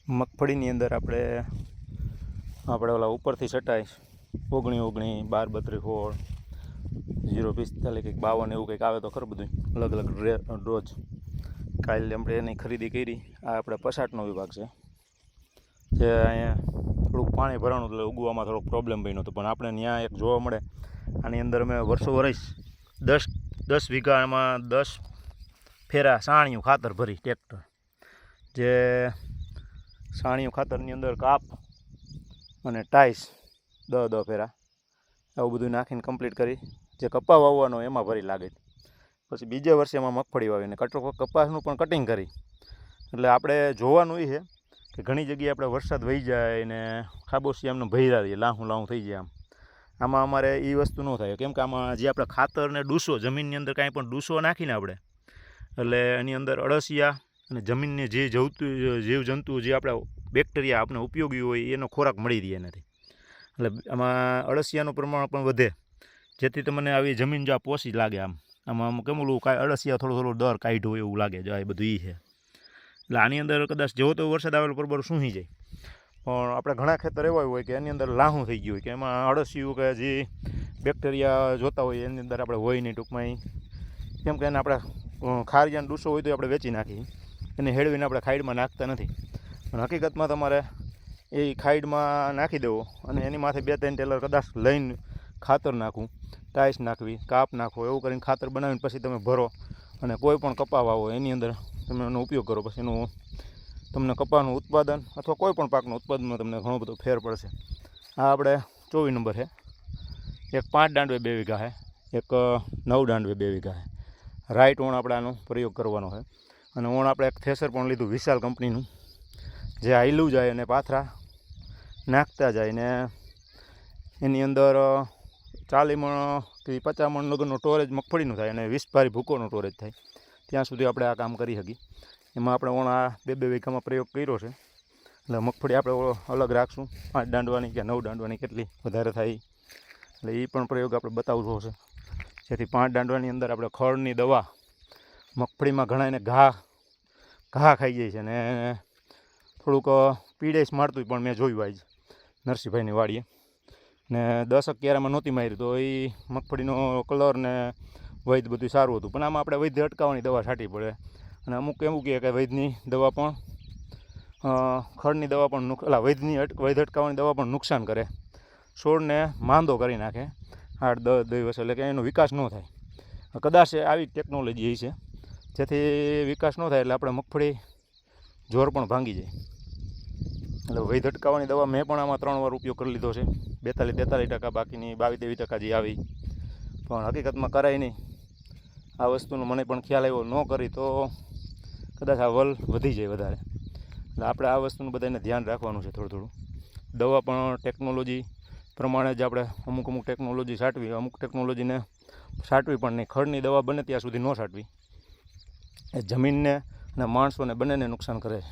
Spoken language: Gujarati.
મગફળીની અંદર આપણે ઓલા ઉપરથી છટાય 19 12 32 16 045 કંઈક 52 એવું કંઈક આવે તો ખરું બધું અલગ અલગ ડોઝ. કાલે આપણે એની ખરીદી કરી. આ આપણે પસાટનો વિભાગ છે જે અહીંયા થોડુંક પાણી ભરાણું એટલે ઉગવામાં થોડોક પ્રોબ્લેમ બન્યો હતો, પણ આપણે ત્યાં એક જોવા મળે. આની અંદર અમે વર્ષો વર્ષ 10 વીઘામાં 10 ફેરા સાણિયું ખાતર ભરી ટ્રેક્ટર, જે સાણિયું ખાતરની અંદર કાપ અને ટાઈસ 10 ફેરા આવું બધું નાખીને કમ્પ્લીટ કરી. જે કપા વાવવાનો એમાં ભરી લાગે. પછી બીજે વર્ષે એમાં મગફળી વાવીને કપાસનું પણ કટિંગ કરી. એટલે આપણે જોવાનું એ છે કે ઘણી જગ્યાએ આપણે વરસાદ વહી જાય ને ખાબોચિયા એમને ભર્યા રહીએ, લાહું થઈ જાય. આમાં અમારે એ વસ્તુ ન થાય, કેમ કે આમાં જે આપણે ખાતર ને ડૂસો, જમીનની અંદર કાંઈ પણ ડૂસો નાખીને આપણે, એટલે એની અંદર અળસિયા અને જમીનને જે જીવજંતુ જે આપણે બેક્ટેરિયા આપણે ઉપયોગી હોય એનો ખોરાક મળી રહે નથી. એટલે આમાં અળસિયાનું પ્રમાણ પણ વધે, જેથી તમને આવી જમીન જો પોસી લાગે. આમાં કેમ ઓલું કાંઈ અળસિયા થોડો દર કાઢ્યો હોય એવું લાગે. જો આ બધું એ છે. એટલે આની અંદર કદાચ જેવો તો વરસાદ આવેલો બરોબર સૂંઘી જાય, પણ આપણે ઘણા ખેતર એવા હોય કે એની અંદર લાહું થઈ ગયું હોય કે એમાં અળસિયું કે જે બેક્ટેરિયા જોતા હોય એની અંદર આપણે હોય નહીં ટૂંકમાં. કેમ કે એને આપણે ખારિયાનો ડૂસો હોય તો આપણે વેચી નાખીએ, એને હેળવીને આપણે ખાઈડમાં નાખતા નથી. પણ હકીકતમાં તમારે એ ખાઈડમાં નાખી દેવો અને એની માથે 2-3 ટેલર કદાચ લઈને ખાતર નાખવું, ટાઈસ નાખવી, કાપ નાખવો, એવું કરીને ખાતર બનાવીને પછી તમે ભરો અને કોઈ પણ કપા વાવો એની અંદર તમે એનો ઉપયોગ કરો. પછી એનું તમને કપાનું ઉત્પાદન અથવા કોઈ પણ પાકનું ઉત્પાદનમાં તમને ઘણો બધો ફેર પડશે. આ આપણે 24 નંબર છે. એક 5 દાંડવે 2 વીઘા છે, એક 9 દાંડવે 2 વીઘા છે. રાઈટ ઓણ આપણે આનો પ્રયોગ કરવાનો છે. અને ઓણ આપણે એક થેસર પણ લીધું વિશાલ કંપનીનું, જે હાઈલું જાય અને પાથરા નાખતા જાય ને એની અંદર 40 મણથી 50 મણ લગનનો સ્ટોરેજ મગફળીનું થાય અને 20 ભારી ભૂકોનો સ્ટોરેજ થાય. ત્યાં સુધી આપણે આ કામ કરી શકીએ. એમાં આપણે ઓણા 2 વીઘામાં પ્રયોગ કર્યો છે. એટલે મગફળી આપણે અલગ રાખશું, 5 દાંડવાની કે 9 દાંડવાની કેટલી વધારે થાય. એટલે એ પણ પ્રયોગ આપણે બતાવવો છે, જેથી 5 દાંડવાની અંદર આપણે ખળની દવા મગફળીમાં ઘણા એને ઘા ખાઈ જાય છે ને થોડુંક પીડેસ મારતું પણ મેં જોયું આજ નરસિંહભાઈની વાડીએ ને 10 ક્યારામાં નહોતી મારી તો એ મગફળીનો કલર ને વૈધ બધું સારું હતું. પણ આમાં આપણે વૈધ અટકાવવાની દવા છાંટવી પડે. અને અમુક એવું કહે કે વૈધની દવા પણ ખળની દવા પણ વૈધ અટકાવવાની દવા પણ નુકસાન કરે, છોડને માંદો કરી નાખે 8-10 દિવસ, એટલે કે એનો વિકાસ ન થાય. કદાચ આવી ટેકનોલોજી છે જેથી વિકાસ ન થાય એટલે આપણે મગફળી જોર પણ ભાંગી જાય. એટલે વૈધ અટકાવવાની દવા મેં પણ આમાં 3 વાર ઉપયોગ કરી લીધો છે. 42-43%, બાકીની 22-23% જે આવી, પણ હકીકતમાં કરાય નહીં. આ વસ્તુનો મને પણ ખ્યાલ આવ્યો, ન કરી તો કદાચ આ વલ વધી જાય વધારે. એટલે આપણે આ વસ્તુનું બધાને ધ્યાન રાખવાનું છે થોડું. દવા પણ ટેકનોલોજી પ્રમાણે જ આપણે અમુક ટેકનોલોજી છાંટવી, અમુક ટેકનોલોજીને છાંટવી પણ નહીં. ખળની દવા બને ત્યાં સુધી ન છાંટવી, એ જમીનને અને માણસોને બંનેને નુકસાન કરે છે.